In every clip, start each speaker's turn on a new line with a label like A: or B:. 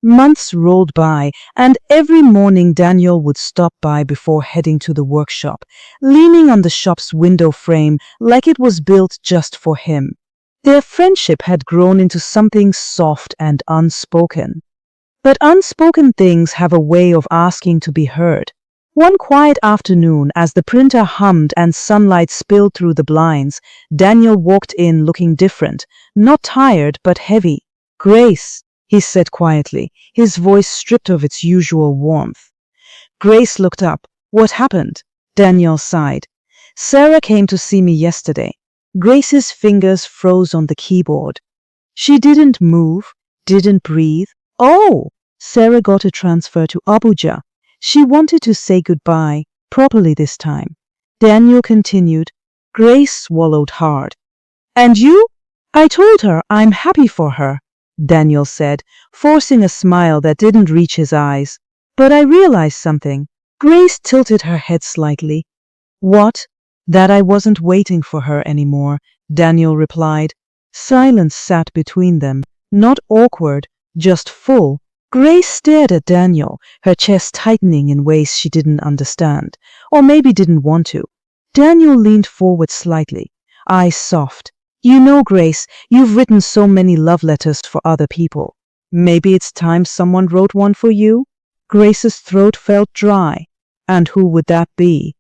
A: Months rolled by, and every morning Daniel would stop by before heading to the workshop, leaning on the shop's window frame like it was built just for him. Their friendship had grown into something soft and unspoken. But unspoken things have a way of asking to be heard. One quiet afternoon, as the printer hummed and sunlight spilled through the blinds, Daniel walked in looking different, not tired but heavy. "Grace," he said quietly, his voice stripped of its usual warmth. Grace looked up. "What happened?" Daniel sighed. "Sarah came to see me yesterday." Grace's fingers froze on the keyboard. She didn't move, didn't breathe. "Oh!" Sarah got a transfer to Abuja. She wanted to say goodbye, properly this time. Daniel continued. Grace swallowed hard. "And you?" "I told her I'm happy for her," Daniel said, forcing a smile that didn't reach his eyes. "But I realized something." Grace tilted her head slightly. "What?" "That I wasn't waiting for her anymore," Daniel replied. Silence sat between them, not awkward, just full. Grace stared at Daniel, her chest tightening in ways she didn't understand, or maybe didn't want to. Daniel leaned forward slightly, eyes soft. "You know, Grace, you've written so many love letters for other people. Maybe it's time someone wrote one for you?" Grace's throat felt dry. "And who would that be?"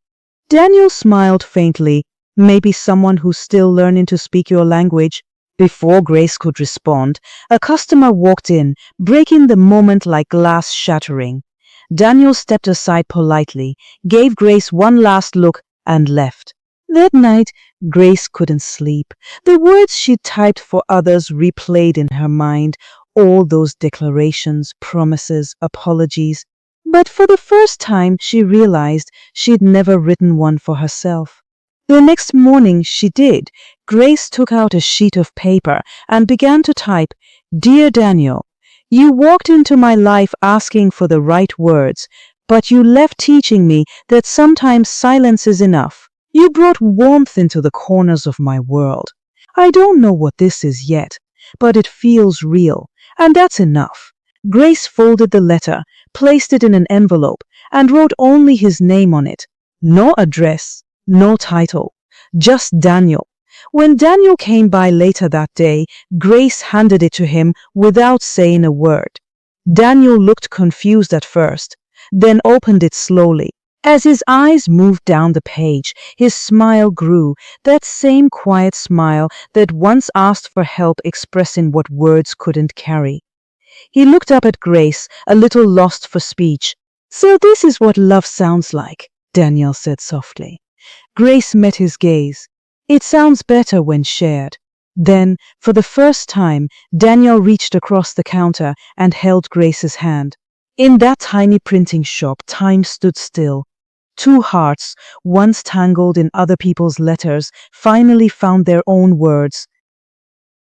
A: Daniel smiled faintly. "Maybe someone who's still learning to speak your language." Before Grace could respond, a customer walked in, breaking the moment like glass shattering. Daniel stepped aside politely, gave Grace one last look, and left. That night, Grace couldn't sleep. The words she'd typed for others replayed in her mind, all those declarations, promises, apologies. But for the first time, she realized she'd never written one for herself. The next morning she did. Grace took out a sheet of paper and began to type, "Dear Daniel, you walked into my life asking for the right words, but you left teaching me that sometimes silence is enough. You brought warmth into the corners of my world. I don't know what this is yet, but it feels real, and that's enough." Grace folded the letter, placed it in an envelope, and wrote only his name on it. No address. No title, just Daniel. When Daniel came by later that day, Grace handed it to him without saying a word. Daniel looked confused at first, then opened it slowly. As his eyes moved down the page, his smile grew, that same quiet smile that once asked for help expressing what words couldn't carry. He looked up at Grace, a little lost for speech. "So this is what love sounds like," Daniel said softly. Grace met his gaze. "It sounds better when shared." Then, for the first time, Daniel reached across the counter and held Grace's hand. In that tiny printing shop, time stood still. Two hearts, once tangled in other people's letters, finally found their own words.